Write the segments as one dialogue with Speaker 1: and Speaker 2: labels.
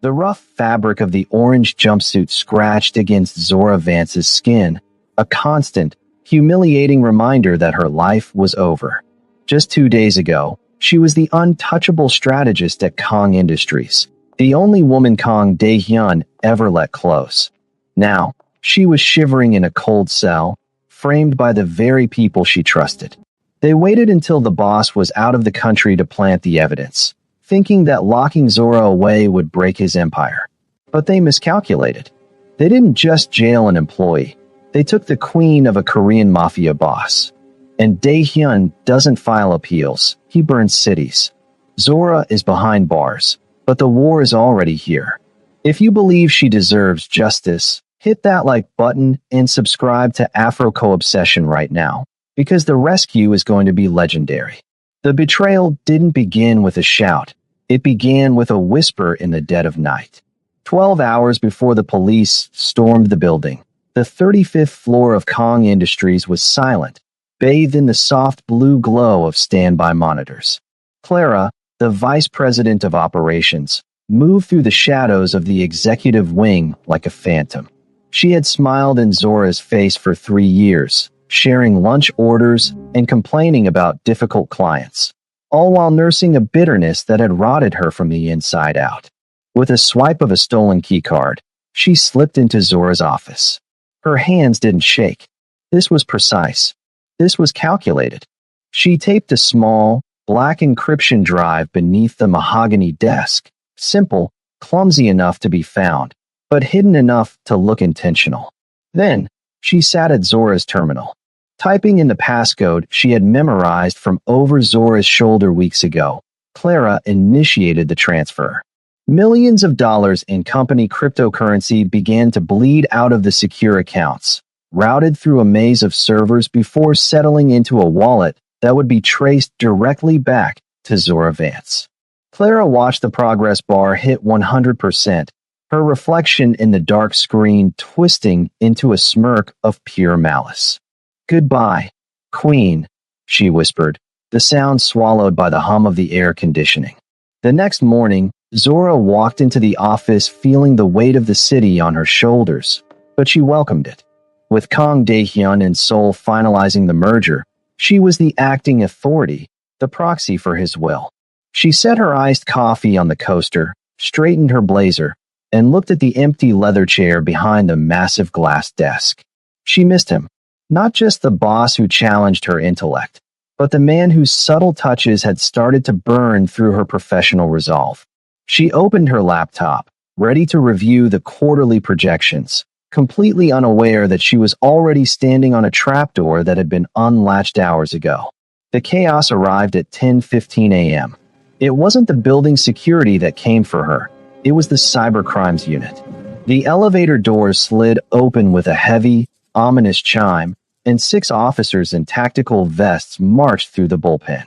Speaker 1: The rough fabric of the orange jumpsuit scratched against Zora Vance's skin, a constant, humiliating reminder that her life was over. Just 2 days ago, she was the untouchable strategist at Kong Industries, the only woman Kong Dae-hyun ever let close. Now, she was shivering in a cold cell, framed by the very people she trusted. They waited until the boss was out of the country to plant the evidence, thinking that locking Zora away would break his empire. But they miscalculated. They didn't just jail an employee. They took the queen of a Korean mafia boss. And Dae-hyun doesn't file appeals. He burns cities. Zora is behind bars, but the war is already here. If you believe she deserves justice, hit that like button and subscribe to Afro Co-Obsession right now, because the rescue is going to be legendary. The betrayal didn't begin with a shout. It began with a whisper in the dead of night. 12 hours before the police stormed the building, the 35th floor of Kong Industries was silent, bathed in the soft blue glow of standby monitors. Clara, the vice president of operations, moved through the shadows of the executive wing like a phantom. She had smiled in Zora's face for 3 years, sharing lunch orders and complaining about difficult clients, all while nursing a bitterness that had rotted her from the inside out. With a swipe of a stolen keycard, she slipped into Zora's office. Her hands didn't shake. This was precise. This was calculated. She taped a small, black encryption drive beneath the mahogany desk, simple, clumsy enough to be found, but hidden enough to look intentional. Then, she sat at Zora's terminal, typing in the passcode she had memorized from over Zora's shoulder weeks ago. Clara initiated the transfer. Millions of dollars in company cryptocurrency began to bleed out of the secure accounts, routed through a maze of servers before settling into a wallet that would be traced directly back to Zora Vance. Clara watched the progress bar hit 100%, her reflection in the dark screen twisting into a smirk of pure malice. "Goodbye, Queen," she whispered, the sound swallowed by the hum of the air conditioning. The next morning, Zora walked into the office feeling the weight of the city on her shoulders, but she welcomed it. With Kong Dae-hyun and Seoul finalizing the merger, she was the acting authority, the proxy for his will. She set her iced coffee on the coaster, straightened her blazer, and looked at the empty leather chair behind the massive glass desk. She missed him. Not just the boss who challenged her intellect, but the man whose subtle touches had started to burn through her professional resolve. She opened her laptop, ready to review the quarterly projections, completely unaware that she was already standing on a trapdoor that had been unlatched hours ago. The chaos arrived at 10:15 a.m. It wasn't the building security that came for her. It was the cybercrimes unit. The elevator doors slid open with a heavy, ominous chime, and 6 officers in tactical vests marched through the bullpen.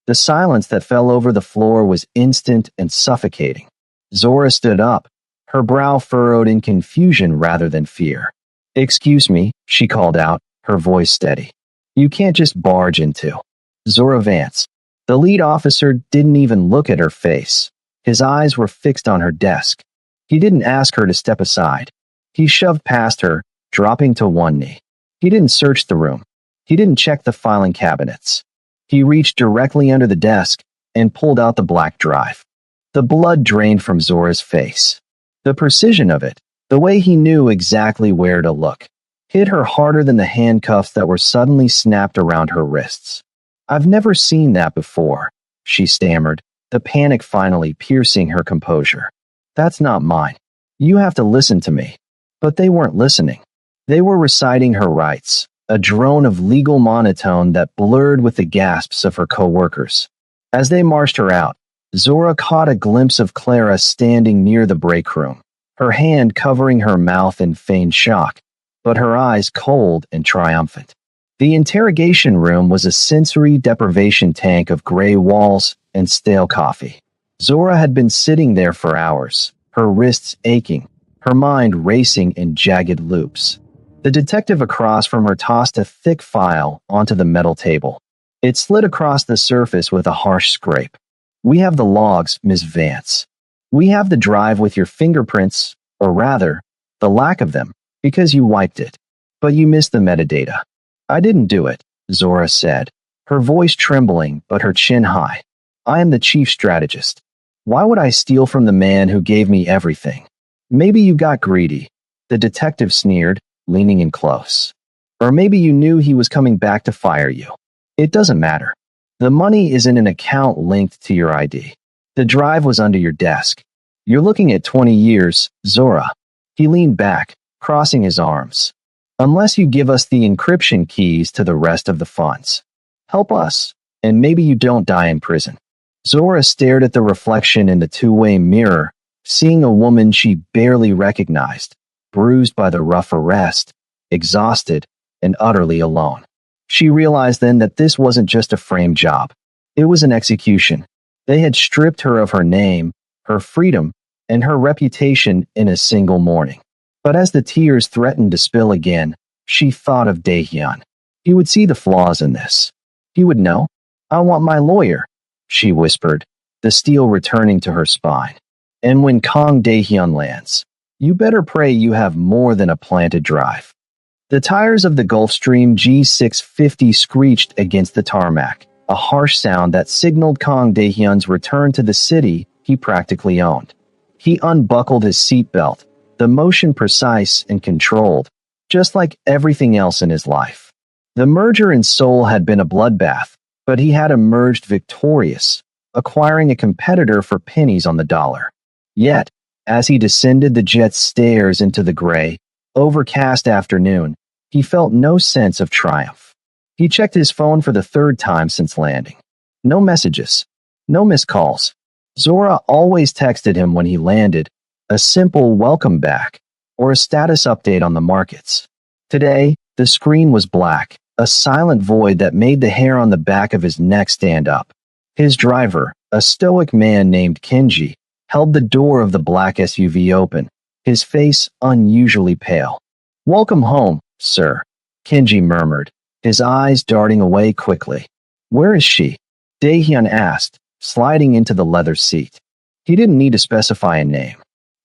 Speaker 1: The silence that fell over the floor was instant and suffocating. Zora stood up, her brow furrowed in confusion rather than fear. "Excuse me," she called out, her voice steady. "You can't just barge into." Zora Vance. The lead officer didn't even look at her face. His eyes were fixed on her desk. He didn't ask her to step aside. He shoved past her, dropping to one knee. He didn't search the room. He didn't check the filing cabinets. He reached directly under the desk and pulled out the black drive. The blood drained from Zora's face. The precision of it, the way he knew exactly where to look, hit her harder than the handcuffs that were suddenly snapped around her wrists. "I've never seen that before," she stammered, the panic finally piercing her composure. "That's not mine. You have to listen to me." But they weren't listening. They were reciting her rights, a drone of legal monotone that blurred with the gasps of her co-workers. As they marched her out, Zora caught a glimpse of Clara standing near the break room, her hand covering her mouth in feigned shock, but her eyes cold and triumphant. The interrogation room was a sensory deprivation tank of gray walls and stale coffee. Zora had been sitting there for hours, her wrists aching, her mind racing in jagged loops. The detective across from her tossed a thick file onto the metal table. It slid across the surface with a harsh scrape. "We have the logs, Miss Vance." We have the drive with your fingerprints, or rather, the lack of them, because you wiped it. But you missed the metadata. I didn't do it, Zora said, her voice trembling but her chin high. I am the chief strategist. Why would I steal from the man who gave me everything? Maybe you got greedy, the detective sneered, leaning in close. Or maybe you knew he was coming back to fire you. It doesn't matter. The money is in an account linked to your ID. The drive was under your desk. You're looking at 20 years, Zora. He leaned back, crossing his arms. Unless you give us the encryption keys to the rest of the funds. Help us, and maybe you don't die in prison. Zora stared at the reflection in the two-way mirror, seeing a woman she barely recognized, bruised by the rough arrest, exhausted, and utterly alone. She realized then that this wasn't just a frame job. It was an execution. They had stripped her of her name, her freedom, and her reputation in a single morning. But as the tears threatened to spill again, she thought of Daehyun. He would see the flaws in this. He would know. I want my lawyer, she whispered, the steel returning to her spine. And when Kang Daehyun lands, you better pray you have more than a planted drive. The tires of the Gulfstream G650 screeched against the tarmac, a harsh sound that signaled Kang Daehyun's return to the city he practically owned. He unbuckled his seatbelt, the motion precise and controlled, just like everything else in his life. The merger in Seoul had been a bloodbath, but he had emerged victorious, acquiring a competitor for pennies on the dollar. Yet, as he descended the jet's stairs into the gray, overcast afternoon, he felt no sense of triumph. He checked his phone for the third time since landing. No messages. No missed calls. Zora always texted him when he landed, a simple welcome back, or a status update on the markets. Today, the screen was black, a silent void that made the hair on the back of his neck stand up. His driver, a stoic man named Kenji, held the door of the black SUV open, his face unusually pale. Welcome home, sir, Kenji murmured, his eyes darting away quickly. Where is she? Daehyun asked, sliding into the leather seat. He didn't need to specify a name.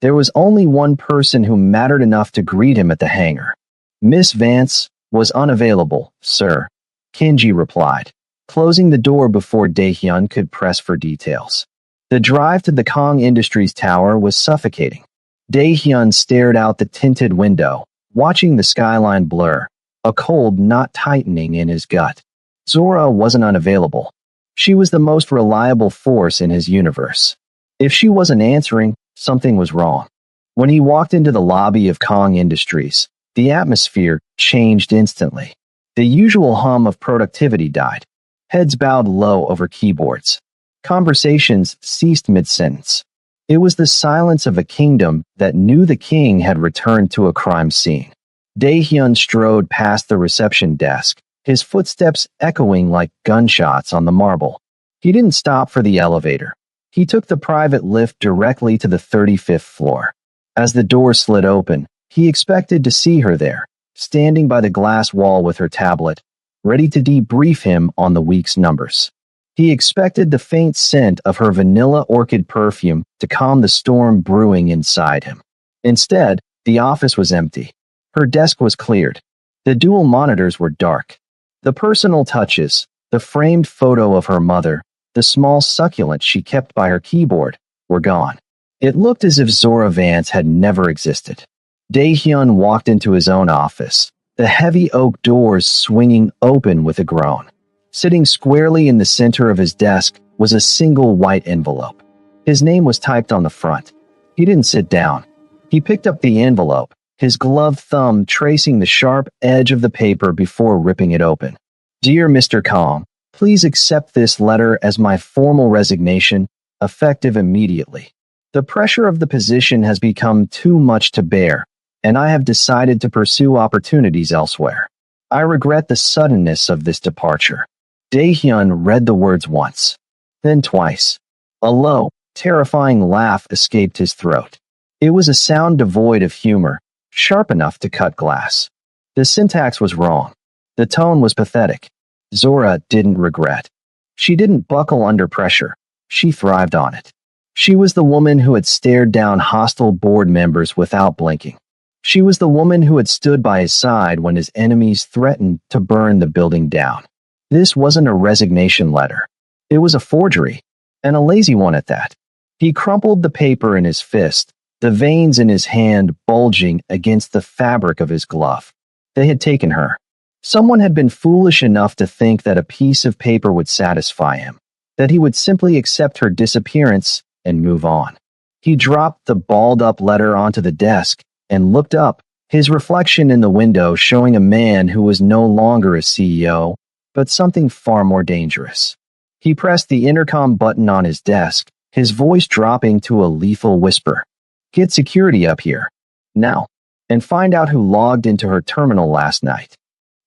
Speaker 1: There was only one person who mattered enough to greet him at the hangar. Miss Vance was unavailable, sir, Kenji replied, closing the door before Daehyun could press for details. The drive to the Kang Industries Tower was suffocating. Daehyun stared out the tinted window, watching the skyline blur, a cold knot tightening in his gut. Zora wasn't unavailable. She was the most reliable force in his universe. If she wasn't answering, something was wrong. When he walked into the lobby of Kang Industries, the atmosphere changed instantly. The usual hum of productivity died. Heads bowed low over keyboards. Conversations ceased mid-sentence. It was the silence of a kingdom that knew the king had returned to a crime scene. Daehyun strode past the reception desk, his footsteps echoing like gunshots on the marble. He didn't stop for the elevator. He took the private lift directly to the 35th floor. As the door slid open, he expected to see her there, standing by the glass wall with her tablet, ready to debrief him on the week's numbers. He expected the faint scent of her vanilla orchid perfume to calm the storm brewing inside him. Instead, the office was empty. Her desk was cleared. The dual monitors were dark. The personal touches, the framed photo of her mother, the small succulent she kept by her keyboard, were gone. It looked as if Zora Vance had never existed. Daehyun walked into his own office, the heavy oak doors swinging open with a groan. Sitting squarely in the center of his desk was a single white envelope. His name was typed on the front. He didn't sit down. He picked up the envelope, his gloved thumb tracing the sharp edge of the paper before ripping it open. Dear Mr. Kang, please accept this letter as my formal resignation, effective immediately. The pressure of the position has become too much to bear, and I have decided to pursue opportunities elsewhere. I regret the suddenness of this departure. Daehyun read the words once, then twice. A low, terrifying laugh escaped his throat. It was a sound devoid of humor, sharp enough to cut glass. The syntax was wrong. The tone was pathetic. Zora didn't regret. She didn't buckle under pressure. She thrived on it. She was the woman who had stared down hostile board members without blinking. She was the woman who had stood by his side when his enemies threatened to burn the building down. This wasn't a resignation letter. It was a forgery, and a lazy one at that. He crumpled the paper in his fist, the veins in his hand bulging against the fabric of his glove. They had taken her. Someone had been foolish enough to think that a piece of paper would satisfy him, that he would simply accept her disappearance and move on. He dropped the balled-up letter onto the desk and looked up, his reflection in the window showing a man who was no longer a CEO, but something far more dangerous. He pressed the intercom button on his desk, his voice dropping to a lethal whisper. "Get security up here, now, and find out who logged into her terminal last night."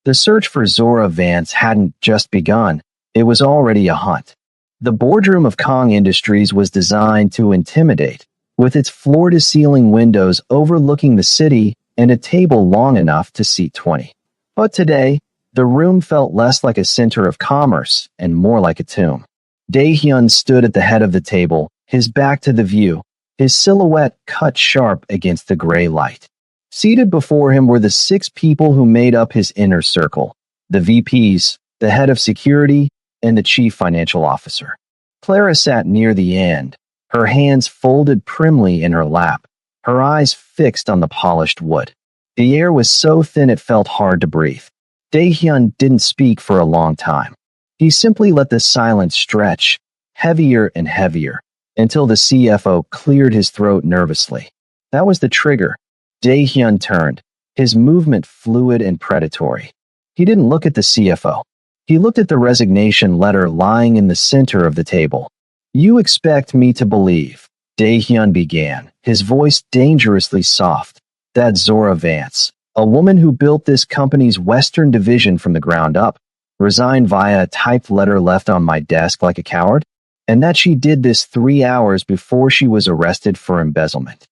Speaker 1: The search for Zora Vance hadn't just begun, it was already a hunt. The boardroom of Kong Industries was designed to intimidate, with its floor-to-ceiling windows overlooking the city and a table long enough to seat 20. But today, the room felt less like a center of commerce and more like a tomb. Dae-hyun stood at the head of the table, his back to the view, his silhouette cut sharp against the gray light. Seated before him were the 6 people who made up his inner circle, the VPs, the head of security, and the chief financial officer. Clara sat near the end, her hands folded primly in her lap, her eyes fixed on the polished wood. The air was so thin it felt hard to breathe. Dae-hyun didn't speak for a long time. He simply let the silence stretch, heavier and heavier, until the CFO cleared his throat nervously. That was the trigger. Dae-hyun turned, his movement fluid and predatory. He didn't look at the CFO. He looked at the resignation letter lying in the center of the table. "You expect me to believe," Dae-hyun began, his voice dangerously soft, "that Zora Vance, a woman who built this company's Western division from the ground up, resigned via a typed letter left on my desk like a coward, and that she did this 3 hours before she was arrested for embezzlement."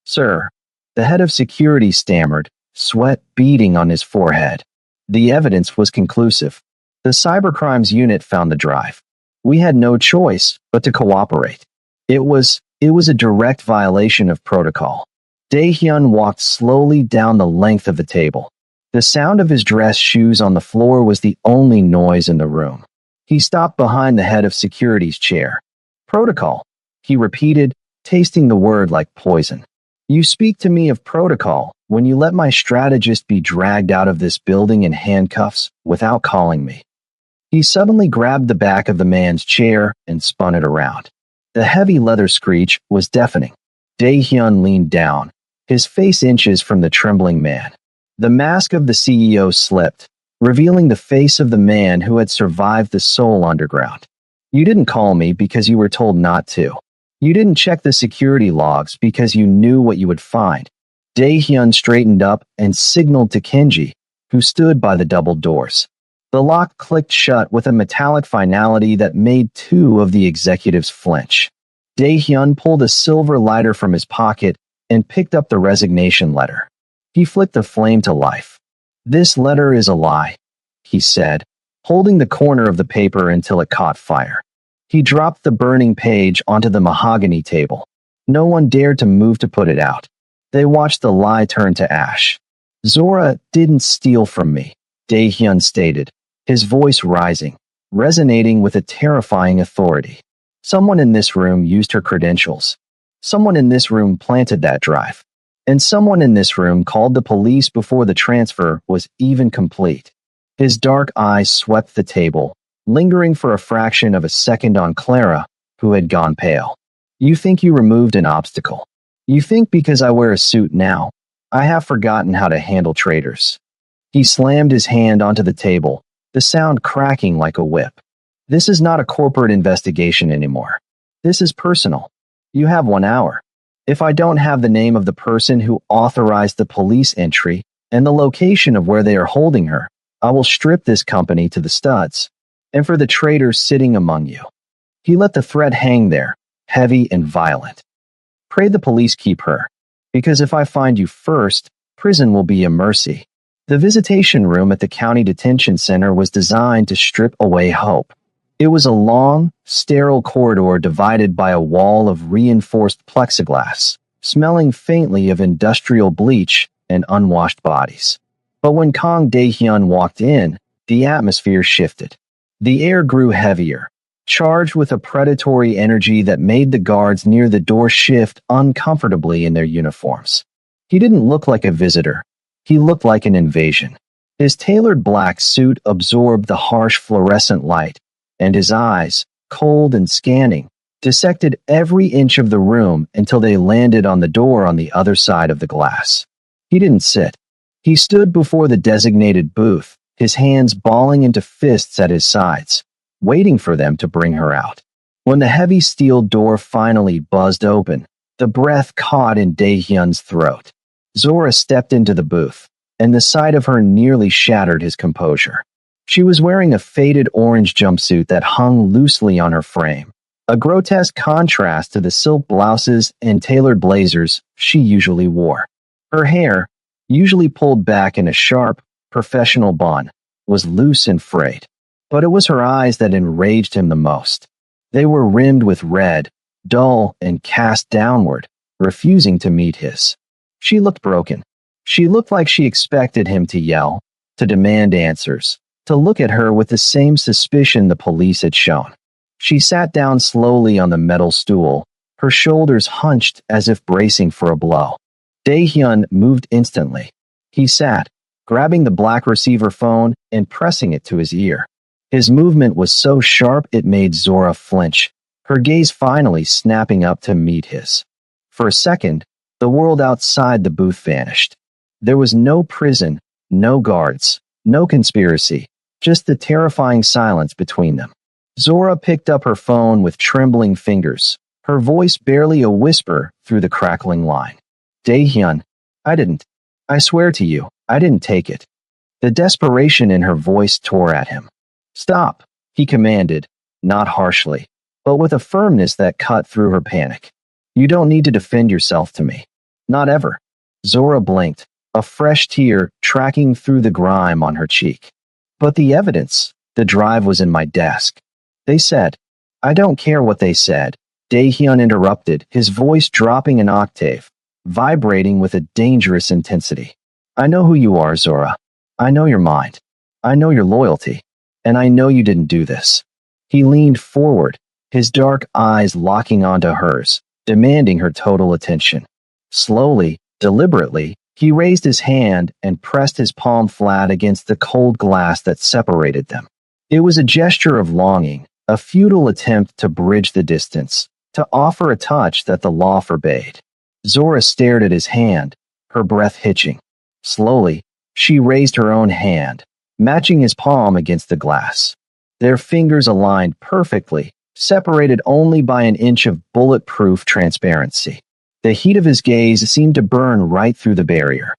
Speaker 1: "Sir," the head of security stammered, sweat beading on his forehead. The evidence was conclusive. The cybercrimes unit found the drive. We had no choice but to cooperate. It was a direct violation of protocol. Dae-hyun walked slowly down the length of the table. The sound of his dress shoes on the floor was the only noise in the room. He stopped behind the head of security's chair. "Protocol," he repeated, tasting the word like poison. "You speak to me of protocol when you let my strategist be dragged out of this building in handcuffs without calling me." He suddenly grabbed the back of the man's chair and spun it around. The heavy leather screech was deafening. Dae-hyun leaned down, his face inches from the trembling man. The mask of the CEO slipped, revealing the face of the man who had survived the Seoul Underground. "You didn't call me because you were told not to. You didn't check the security logs because you knew what you would find." Dae-hyun straightened up and signaled to Kenji, who stood by the double doors. The lock clicked shut with a metallic finality that made 2 of the executives flinch. Dae-hyun pulled a silver lighter from his pocket and picked up the resignation letter. He flicked the flame to life. "This letter is a lie," he said, holding the corner of the paper until it caught fire. He dropped the burning page onto the mahogany table. No one dared to move to put it out. They watched the lie turn to ash. "Zora didn't steal from me," Dae-hyun stated, his voice rising, resonating with a terrifying authority. "Someone in this room used her credentials. Someone in this room planted that drive. And someone in this room called the police before the transfer was even complete." His dark eyes swept the table, lingering for a fraction of a second on Clara, who had gone pale. "You think you removed an obstacle. You think because I wear a suit now, I have forgotten how to handle traitors." He slammed his hand onto the table, the sound cracking like a whip. "This is not a corporate investigation anymore. This is personal. You have 1 hour. If I don't have the name of the person who authorized the police entry and the location of where they are holding her, I will strip this company to the studs. And for the traitors sitting among you." He let the threat hang there, heavy and violent. "Pray the police keep her, because if I find you first, prison will be a mercy." The visitation room at the county detention center was designed to strip away hope. It was a long, sterile corridor divided by a wall of reinforced plexiglass, smelling faintly of industrial bleach and unwashed bodies. But when Kang Dae-hyun walked in, the atmosphere shifted. The air grew heavier, charged with a predatory energy that made the guards near the door shift uncomfortably in their uniforms. He didn't look like a visitor. He looked like an invasion. His tailored black suit absorbed the harsh fluorescent light, and his eyes, cold and scanning, dissected every inch of the room until they landed on the door on the other side of the glass. He didn't sit. He stood before the designated booth, his hands balling into fists at his sides, waiting for them to bring her out. When the heavy steel door finally buzzed open, the breath caught in Dae-hyun's throat. Zora stepped into the booth, and the sight of her nearly shattered his composure. She was wearing a faded orange jumpsuit that hung loosely on her frame, a grotesque contrast to the silk blouses and tailored blazers she usually wore. Her hair, usually pulled back in a sharp, professional bun, was loose and frayed. But it was her eyes that enraged him the most. They were rimmed with red, dull and cast downward, refusing to meet his. She looked broken. She looked like she expected him to yell, to demand answers, to look at her with the same suspicion the police had shown. She sat down slowly on the metal stool, her shoulders hunched as if bracing for a blow. Dae-hyun moved instantly. He sat, grabbing the black receiver phone and pressing it to his ear. His movement was so sharp it made Zora flinch, her gaze finally snapping up to meet his. For a second, the world outside the booth vanished. There was no prison, no guards, no conspiracy, just the terrifying silence between them. Zora picked up her phone with trembling fingers, her voice barely a whisper through the crackling line. Dae-hyun, I swear to you, I didn't take it. The desperation in her voice tore at him. Stop, he commanded, not harshly, but with a firmness that cut through her panic. You don't need to defend yourself to me. Not ever. Zora blinked, a fresh tear tracking through the grime on her cheek. But the evidence, the drive was in my desk. They said. I don't care what they said, Dae-hyun interrupted, his voice dropping an octave, vibrating with a dangerous intensity. I know who you are, Zora. I know your mind. I know your loyalty. And I know you didn't do this. He leaned forward, his dark eyes locking onto hers, demanding her total attention. Slowly, deliberately, he raised his hand and pressed his palm flat against the cold glass that separated them. It was a gesture of longing, a futile attempt to bridge the distance, to offer a touch that the law forbade. Zora stared at his hand, her breath hitching. Slowly, she raised her own hand, matching his palm against the glass. Their fingers aligned perfectly, separated only by an inch of bulletproof transparency. The heat of his gaze seemed to burn right through the barrier.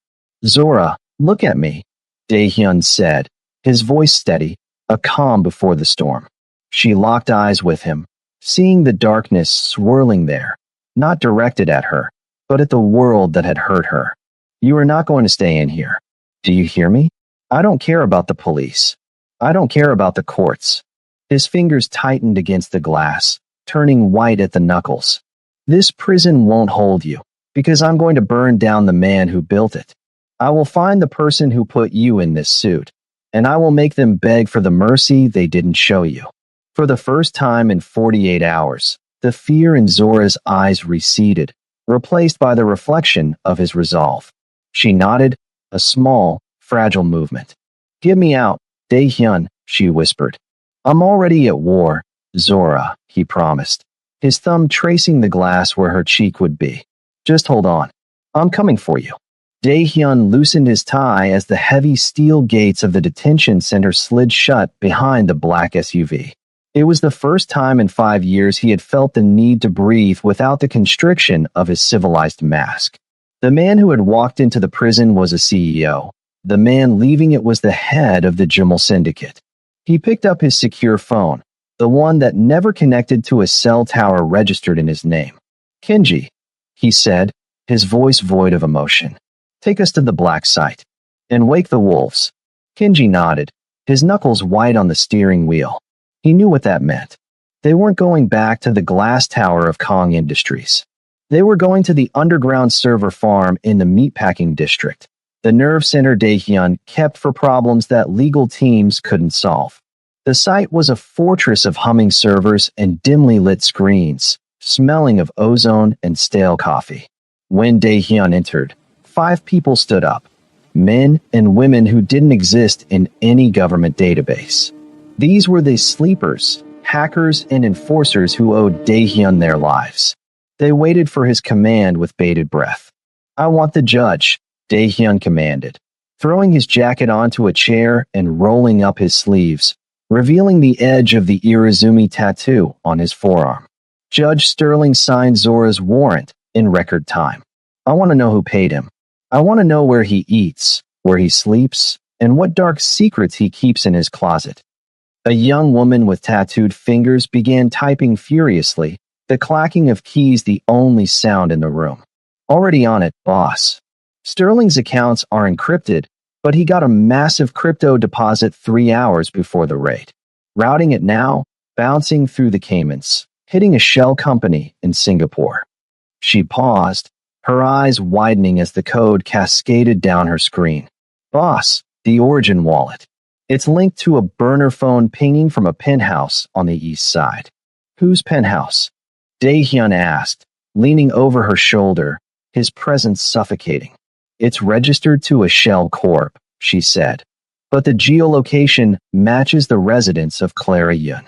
Speaker 1: Zora, look at me, Dae-hyun said, his voice steady, a calm before the storm. She locked eyes with him, seeing the darkness swirling there, not directed at her, but at the world that had hurt her. You are not going to stay in here. Do you hear me? I don't care about the police. I don't care about the courts. His fingers tightened against the glass, turning white at the knuckles. This prison won't hold you, because I'm going to burn down the man who built it. I will find the person who put you in this suit, and I will make them beg for the mercy they didn't show you. For the first time in 48 hours, the fear in Zora's eyes receded, replaced by the reflection of his resolve. She nodded, a small, fragile movement. Get me out, Dae-hyun, she whispered. I'm already at war, Zora, he promised, his thumb tracing the glass where her cheek would be. Just hold on. I'm coming for you. Dae-hyun loosened his tie as the heavy steel gates of the detention center slid shut behind the black SUV. It was the first time in 5 years he had felt the need to breathe without the constriction of his civilized mask. The man who had walked into the prison was a CEO. The man leaving it was the head of the Jimmel Syndicate. He picked up his secure phone, the one that never connected to a cell tower registered in his name. Kenji, he said, his voice void of emotion. Take us to the black site. And wake the wolves. Kenji nodded, his knuckles white on the steering wheel. He knew what that meant. They weren't going back to the glass tower of Kong Industries. They were going to the underground server farm in the meatpacking district, the nerve center Daehyun kept for problems that legal teams couldn't solve. The site was a fortress of humming servers and dimly lit screens, smelling of ozone and stale coffee. When Daehyun entered, 5 people stood up, men and women who didn't exist in any government database. These were the sleepers, hackers, and enforcers who owed Daehyun their lives. They waited for his command with bated breath. "I want the judge," Daehyun commanded, throwing his jacket onto a chair and rolling up his sleeves, revealing the edge of the Irizumi tattoo on his forearm. Judge Sterling signed Zora's warrant in record time. "I want to know who paid him. I want to know where he eats, where he sleeps, and what dark secrets he keeps in his closet." A young woman with tattooed fingers began typing furiously, the clacking of keys the only sound in the room. "Already on it, boss. Sterling's accounts are encrypted, but he got a massive crypto deposit 3 hours before the raid. Routing it now, bouncing through the Caymans, hitting a shell company in Singapore." She paused, her eyes widening as the code cascaded down her screen. "Boss, the Origin wallet. It's linked to a burner phone pinging from a penthouse on the east side." "Whose penthouse?" Daehyun asked, leaning over her shoulder, his presence suffocating. "It's registered to a shell corp," she said, "but the geolocation matches the residence of Clara Yun."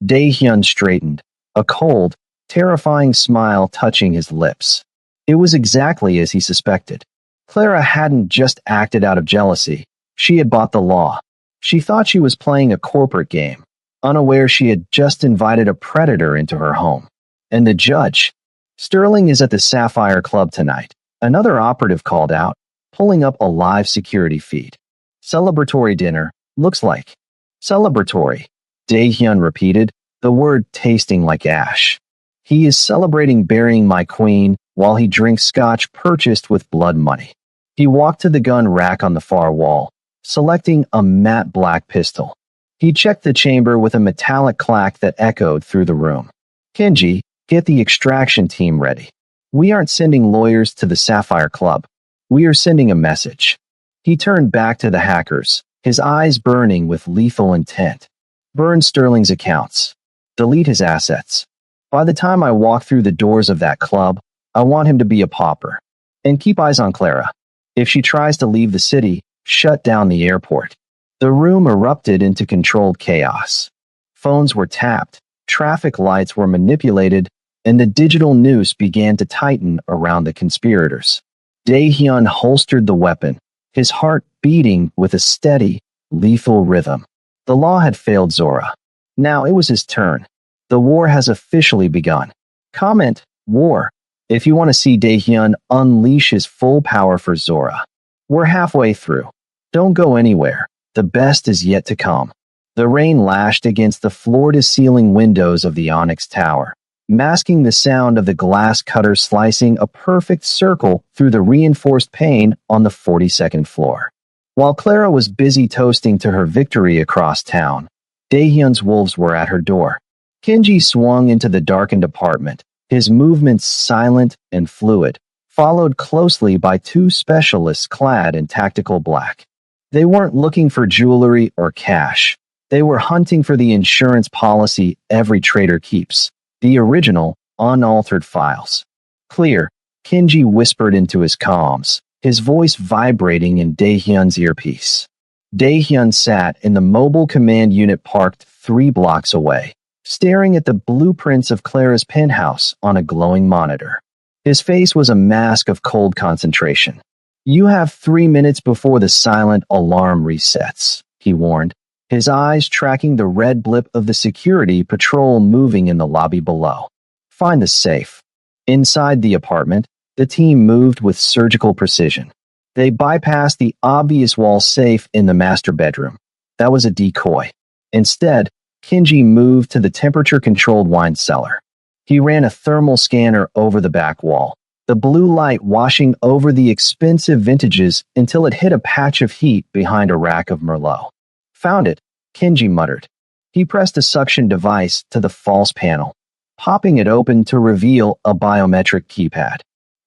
Speaker 1: Daehyun straightened, a cold, terrifying smile touching his lips. It was exactly as he suspected. Clara hadn't just acted out of jealousy. She had bought the law. She thought she was playing a corporate game, unaware she had just invited a predator into her home. And the judge? "Sterling is at the Sapphire Club tonight," another operative called out, pulling up a live security feed. "Celebratory dinner, looks like." "Celebratory," Daehyun repeated, the word tasting like ash. "He is celebrating burying my queen while he drinks scotch purchased with blood money." He walked to the gun rack on the far wall, selecting a matte black pistol. He checked the chamber with a metallic clack that echoed through the room. "Kenji, get the extraction team ready. We aren't sending lawyers to the Sapphire Club. We are sending a message." He turned back to the hackers, his eyes burning with lethal intent. "Burn Sterling's accounts. Delete his assets. By the time I walk through the doors of that club, I want him to be a pauper. And keep eyes on Clara. If she tries to leave the city, shut down the airport." The room erupted into controlled chaos. Phones were tapped, traffic lights were manipulated, and the digital noose began to tighten around the conspirators. Daehyun holstered the weapon, his heart beating with a steady, lethal rhythm. The law had failed Zora. Now it was his turn. The war has officially begun. Comment, war, if you want to see Daehyun unleash his full power for Zora. We're halfway through. Don't go anywhere. The best is yet to come. The rain lashed against the floor-to-ceiling windows of the Onyx Tower, masking the sound of the glass cutter slicing a perfect circle through the reinforced pane on the 42nd floor. While Clara was busy toasting to her victory across town, Daehyun's wolves were at her door. Kenji swung into the darkened apartment, his movements silent and fluid, followed closely by 2 specialists clad in tactical black. They weren't looking for jewelry or cash. They were hunting for the insurance policy every trader keeps, the original, unaltered files. "Clear," Kenji whispered into his comms, his voice vibrating in Daehyun's earpiece. Daehyun sat in the mobile command unit parked 3 blocks away, staring at the blueprints of Clara's penthouse on a glowing monitor. His face was a mask of cold concentration. "You have 3 minutes before the silent alarm resets," he warned, his eyes tracking the red blip of the security patrol moving in the lobby below. "Find the safe." Inside the apartment, the team moved with surgical precision. They bypassed the obvious wall safe in the master bedroom. That was a decoy. Instead, Kenji moved to the temperature-controlled wine cellar. He ran a thermal scanner over the back wall, the blue light washing over the expensive vintages until it hit a patch of heat behind a rack of Merlot. "Found it," Kenji muttered. He pressed a suction device to the false panel, popping it open to reveal a biometric keypad.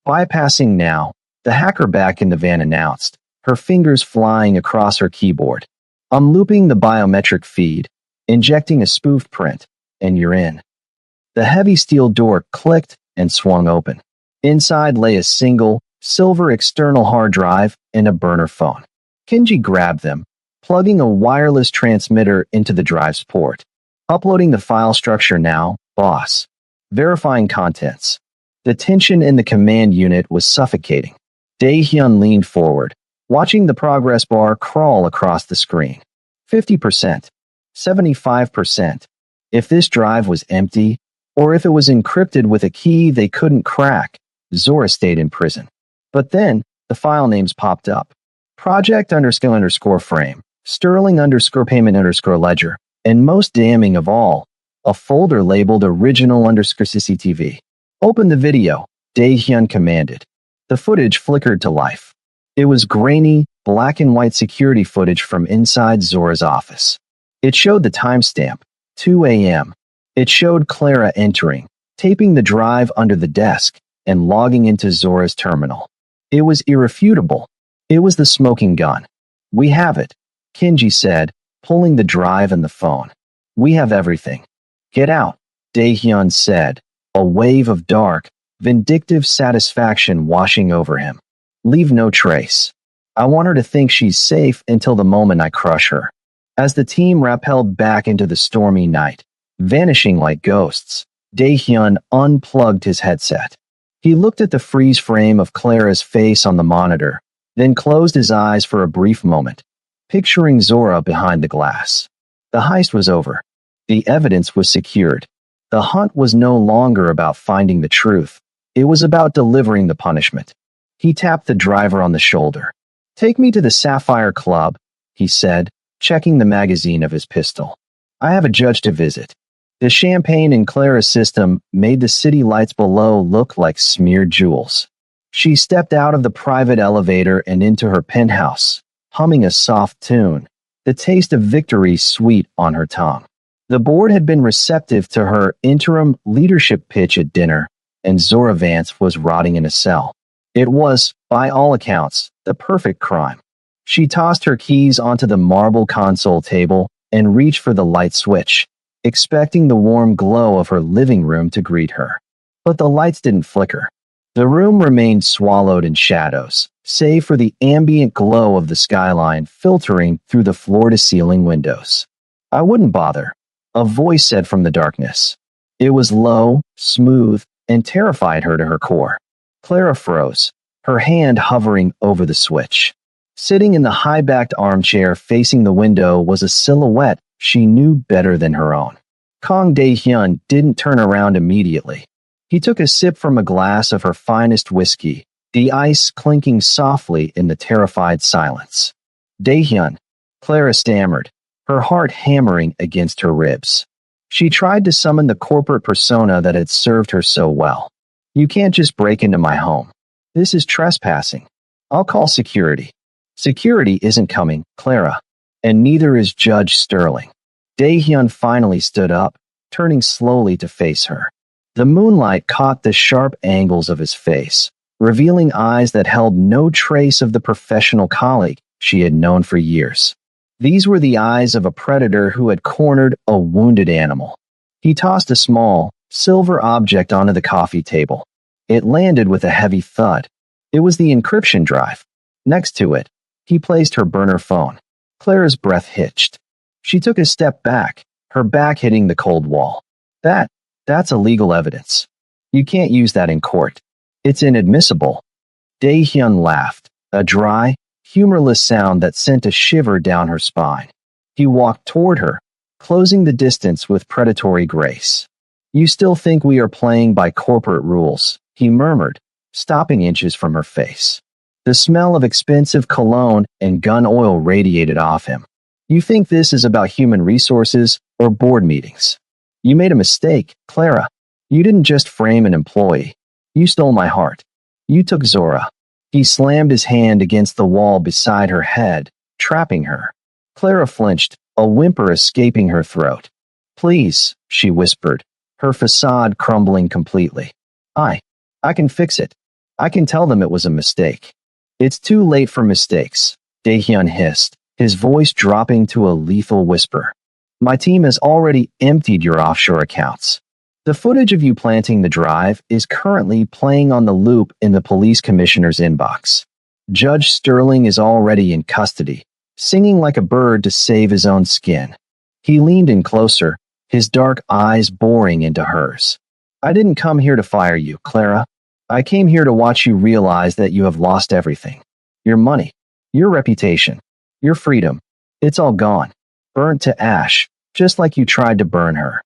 Speaker 1: Bypassing now, the hacker back in the van announced, her fingers flying across her keyboard. I'm looping the biometric feed, injecting a spoofed print, and you're in. The heavy steel door clicked and swung open. Inside lay a single, silver external hard drive and a burner phone. Kenji grabbed them, plugging a wireless transmitter into the drive's port. Uploading the file structure now, boss. Verifying contents. The tension in the command unit was suffocating. Dae-hyun leaned forward, watching the progress bar crawl across the screen. 50%. 75%. If this drive was empty, or if it was encrypted with a key they couldn't crack, Zora stayed in prison. But then, the file names popped up. Project__frame, Sterling_payment_ledger, and most damning of all, a folder labeled original_CCTV. Open the video, Dae-hyun commanded. The footage flickered to life. It was grainy, black and white security footage from inside Zora's office. It showed the timestamp, 2 a.m. It showed Clara entering, taping the drive under the desk, and logging into Zora's terminal. It was irrefutable. It was the smoking gun. We have it, Kenji said, pulling the drive and the phone. We have everything. Get out, Dae-hyun said, a wave of dark, vindictive satisfaction washing over him. Leave no trace. I want her to think she's safe until the moment I crush her. As the team rappelled back into the stormy night, vanishing like ghosts, Dae-hyun unplugged his headset. He looked at the freeze frame of Clara's face on the monitor, then closed his eyes for a brief moment, picturing Zora behind the glass. The heist was over. The evidence was secured. The hunt was no longer about finding the truth. It was about delivering the punishment. He tapped the driver on the shoulder. Take me to the Sapphire Club, he said, checking the magazine of his pistol. I have a judge to visit. The champagne in Clara's system made the city lights below look like smeared jewels. She stepped out of the private elevator and into her penthouse, humming a soft tune, the taste of victory sweet on her tongue. The board had been receptive to her interim leadership pitch at dinner, and Zora Vance was rotting in a cell. It was, by all accounts, the perfect crime. She tossed her keys onto the marble console table and reached for the light switch, expecting the warm glow of her living room to greet her. But the lights didn't flicker. The room remained swallowed in shadows, save for the ambient glow of the skyline filtering through the floor-to-ceiling windows. I wouldn't bother, a voice said from the darkness. It was low, smooth, and terrified her to her core. Clara froze, her hand hovering over the switch. Sitting in the high-backed armchair facing the window was a silhouette she knew better than her own. Kang Dae-hyun didn't turn around immediately. He took a sip from a glass of her finest whiskey, the ice clinking softly in the terrified silence. Dae-hyun, Clara stammered, her heart hammering against her ribs. She tried to summon the corporate persona that had served her so well. You can't just break into my home. This is trespassing. I'll call security. Security isn't coming, Clara, and neither is Judge Sterling. Dae-hyun finally stood up, turning slowly to face her. The moonlight caught the sharp angles of his face, revealing eyes that held no trace of the professional colleague she had known for years. These were the eyes of a predator who had cornered a wounded animal. He tossed a small, silver object onto the coffee table. It landed with a heavy thud. It was the encryption drive. Next to it, he placed her burner phone. Clara's breath hitched. She took a step back, her back hitting the cold wall. That's illegal evidence. You can't use that in court. It's inadmissible. Dae-hyun laughed, a dry, humorless sound that sent a shiver down her spine. He walked toward her, closing the distance with predatory grace. You still think we are playing by corporate rules, he murmured, stopping inches from her face. The smell of expensive cologne and gun oil radiated off him. You think this is about human resources or board meetings? You made a mistake, Clara. You didn't just frame an employee. You stole my heart. You took Zora. He slammed his hand against the wall beside her head, trapping her. Clara flinched, a whimper escaping her throat. Please, she whispered, her facade crumbling completely. I can fix it. I can tell them it was a mistake. It's too late for mistakes, Daehyun hissed, his voice dropping to a lethal whisper. My team has already emptied your offshore accounts. The footage of you planting the drive is currently playing on the loop in the police commissioner's inbox. Judge Sterling is already in custody, singing like a bird to save his own skin. He leaned in closer, his dark eyes boring into hers. I didn't come here to fire you, Clara. I came here to watch you realize that you have lost everything. Your money, your reputation, your freedom. It's all gone, burnt to ash, just like you tried to burn her.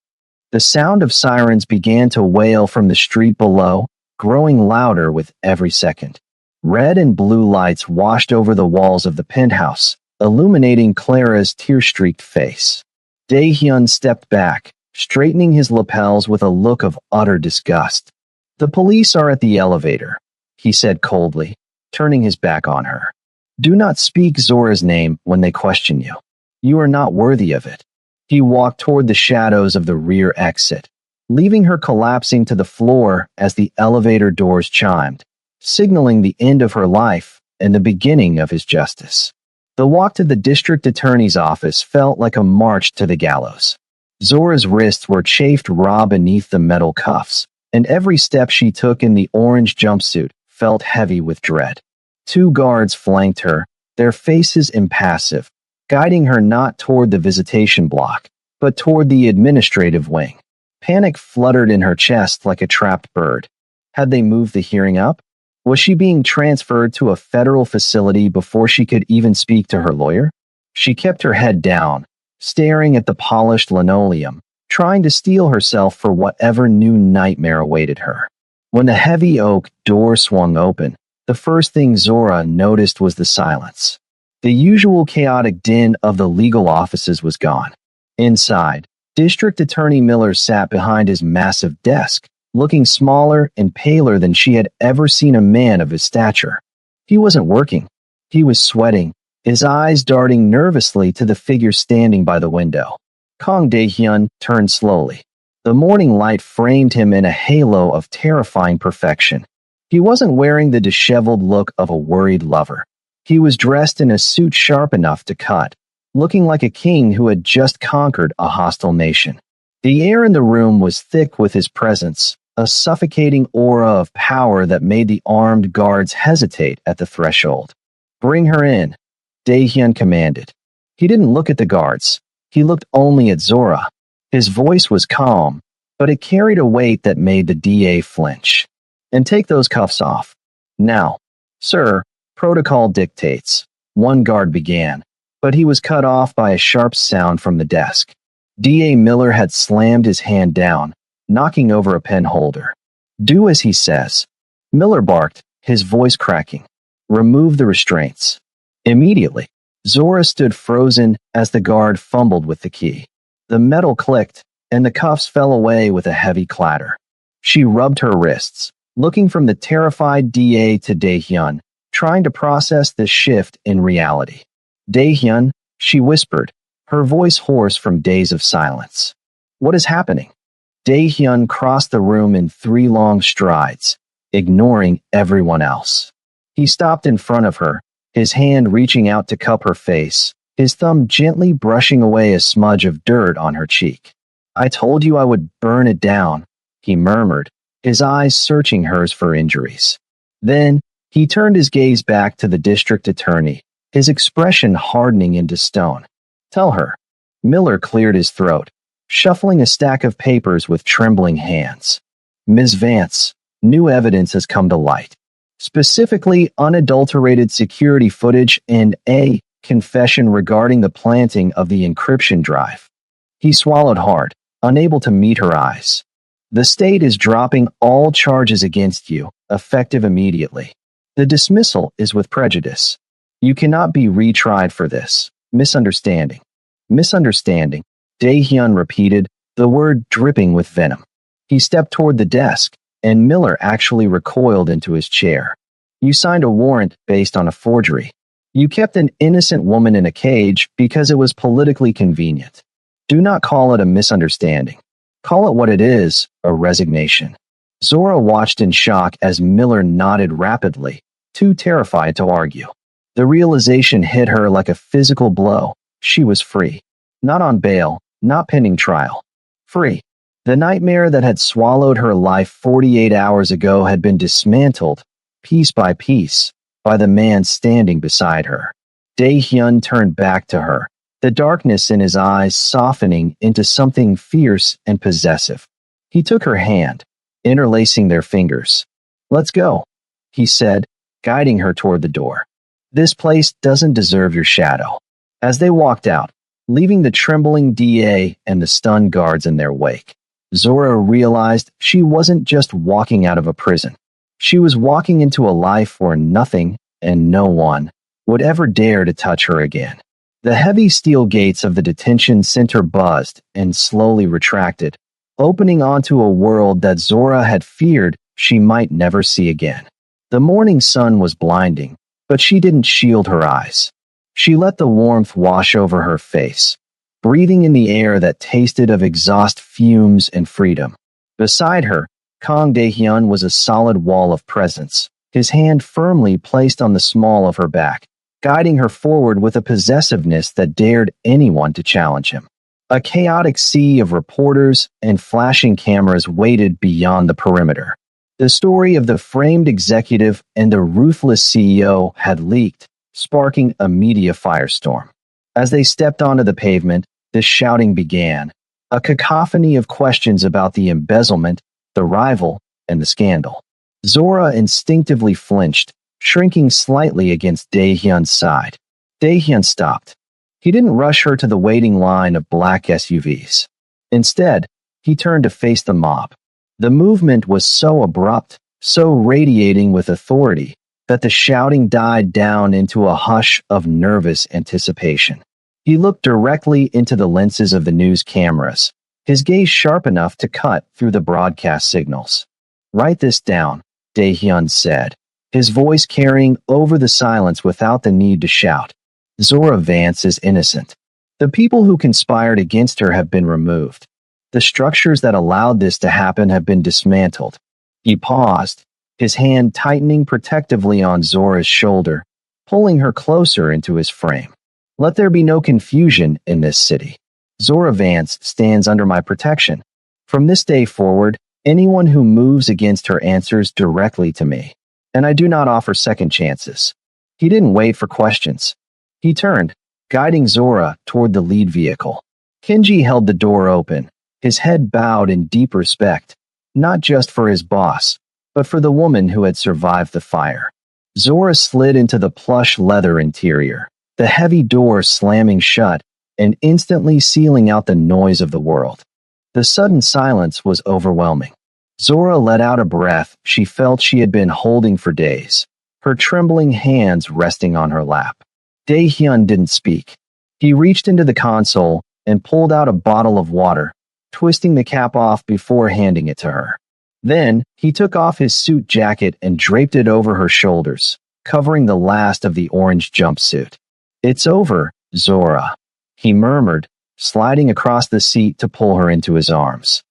Speaker 1: The sound of sirens began to wail from the street below, growing louder with every second. Red and blue lights washed over the walls of the penthouse, illuminating Clara's tear-streaked face. Daehyun stepped back, straightening his lapels with a look of utter disgust. The police are at the elevator, he said coldly, turning his back on her. Do not speak Zora's name when they question you. You are not worthy of it. He walked toward the shadows of the rear exit, leaving her collapsing to the floor as the elevator doors chimed, signaling the end of her life and the beginning of his justice. The walk to the district attorney's office felt like a march to the gallows. Zora's wrists were chafed raw beneath the metal cuffs, and every step she took in the orange jumpsuit felt heavy with dread. 2 guards flanked her, their faces impassive, guiding her not toward the visitation block, but toward the administrative wing. Panic fluttered in her chest like a trapped bird. Had they moved the hearing up? Was she being transferred to a federal facility before she could even speak to her lawyer? She kept her head down, staring at the polished linoleum, trying to steel herself for whatever new nightmare awaited her. When the heavy oak door swung open, the first thing Zora noticed was the silence. The usual chaotic din of the legal offices was gone. Inside, District Attorney Miller sat behind his massive desk, looking smaller and paler than she had ever seen a man of his stature. He wasn't working. He was sweating, his eyes darting nervously to the figure standing by the window. Kang Daehyun turned slowly. The morning light framed him in a halo of terrifying perfection. He wasn't wearing the disheveled look of a worried lover. He was dressed in a suit sharp enough to cut, looking like a king who had just conquered a hostile nation. The air in the room was thick with his presence, a suffocating aura of power that made the armed guards hesitate at the threshold. Bring her in, Daehyun commanded. He didn't look at the guards. He looked only at Zora. His voice was calm, but it carried a weight that made the DA flinch. And take those cuffs off. Now, sir, protocol dictates, one guard began, but he was cut off by a sharp sound from the desk. DA Miller had slammed his hand down, knocking over a pen holder. Do as he says. Miller barked, his voice cracking. Remove the restraints. Immediately, Zora stood frozen as the guard fumbled with the key. The metal clicked, and the cuffs fell away with a heavy clatter. She rubbed her wrists, looking from the terrified DA to Daehyun, trying to process this shift in reality. Daehyun, she whispered, her voice hoarse from days of silence. What is happening? Daehyun crossed the room in 3 long strides, ignoring everyone else. He stopped in front of her, his hand reaching out to cup her face, his thumb gently brushing away a smudge of dirt on her cheek. I told you I would burn it down, he murmured, his eyes searching hers for injuries. Then, he turned his gaze back to the district attorney, his expression hardening into stone. Tell her. Miller cleared his throat, shuffling a stack of papers with trembling hands. Ms. Vance, new evidence has come to light. Specifically, unadulterated security footage and a confession regarding the planting of the encryption drive. He swallowed hard, unable to meet her eyes. The state is dropping all charges against you, effective immediately. The dismissal is with prejudice. You cannot be retried for this. Misunderstanding. Misunderstanding, Daehyun repeated, the word dripping with venom. He stepped toward the desk, and Miller actually recoiled into his chair. You signed a warrant based on a forgery. You kept an innocent woman in a cage because it was politically convenient. Do not call it a misunderstanding. Call it what it is, a resignation. Zora watched in shock as Miller nodded rapidly, too terrified to argue. The realization hit her like a physical blow. She was free. Not on bail, not pending trial. Free. The nightmare that had swallowed her life 48 hours ago had been dismantled, piece by piece, by the man standing beside her. Dae-hyun turned back to her, the darkness in his eyes softening into something fierce and possessive. He took her hand, interlacing their fingers. "Let's go," he said, guiding her toward the door. "This place doesn't deserve your shadow." As they walked out, leaving the trembling DA and the stunned guards in their wake, Zora realized she wasn't just walking out of a prison. She was walking into a life where nothing and no one would ever dare to touch her again. The heavy steel gates of the detention center buzzed and slowly retracted, opening onto a world that Zora had feared she might never see again. The morning sun was blinding, but she didn't shield her eyes. She let the warmth wash over her face, breathing in the air that tasted of exhaust fumes and freedom. Beside her, Kang Dae-hyun was a solid wall of presence, his hand firmly placed on the small of her back, guiding her forward with a possessiveness that dared anyone to challenge him. A chaotic sea of reporters and flashing cameras waited beyond the perimeter. The story of the framed executive and the ruthless CEO had leaked, sparking a media firestorm. As they stepped onto the pavement, the shouting began, a cacophony of questions about the embezzlement, the rival, and the scandal. Zora instinctively flinched, shrinking slightly against Dae-hyun's side. Dae-hyun stopped. He didn't rush her to the waiting line of black SUVs. Instead, he turned to face the mob. The movement was so abrupt, so radiating with authority, that the shouting died down into a hush of nervous anticipation. He looked directly into the lenses of the news cameras, his gaze sharp enough to cut through the broadcast signals. "Write this down," Dae-hyun said, his voice carrying over the silence without the need to shout. "Zora Vance is innocent. The people who conspired against her have been removed. The structures that allowed this to happen have been dismantled." He paused, his hand tightening protectively on Zora's shoulder, pulling her closer into his frame. "Let there be no confusion in this city. Zora Vance stands under my protection. From this day forward, anyone who moves against her answers directly to me. And I do not offer second chances." He didn't wait for questions. He turned, guiding Zora toward the lead vehicle. Kenji held the door open, his head bowed in deep respect, not just for his boss, but for the woman who had survived the fire. Zora slid into the plush leather interior, the heavy door slamming shut and instantly sealing out the noise of the world. The sudden silence was overwhelming. Zora let out a breath she felt she had been holding for days, her trembling hands resting on her lap. Dae-hyun didn't speak. He reached into the console and pulled out a bottle of water, twisting the cap off before handing it to her. Then, he took off his suit jacket and draped it over her shoulders, covering the last of the orange jumpsuit. "It's over, Zora," he murmured, sliding across the seat to pull her into his arms.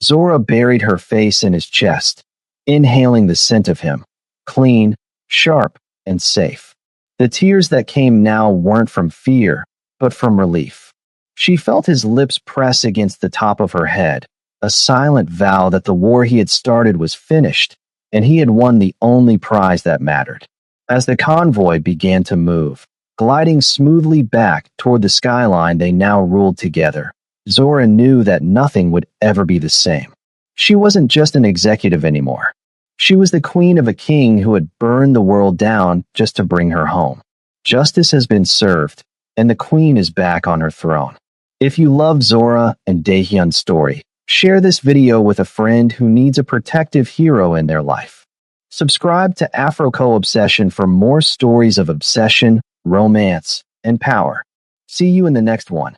Speaker 1: Zora buried her face in his chest, inhaling the scent of him, clean, sharp, and safe. The tears that came now weren't from fear, but from relief. She felt his lips press against the top of her head, a silent vow that the war he had started was finished, and he had won the only prize that mattered. As the convoy began to move, gliding smoothly back toward the skyline they now ruled together, Zora knew that nothing would ever be the same. She wasn't just an executive anymore. She was the queen of a king who had burned the world down just to bring her home. Justice has been served, and the queen is back on her throne. If you love Zora and Dae-hyun's story, share this video with a friend who needs a protective hero in their life. Subscribe to Afro-Co Obsession for more stories of obsession, romance, and power. See you in the next one.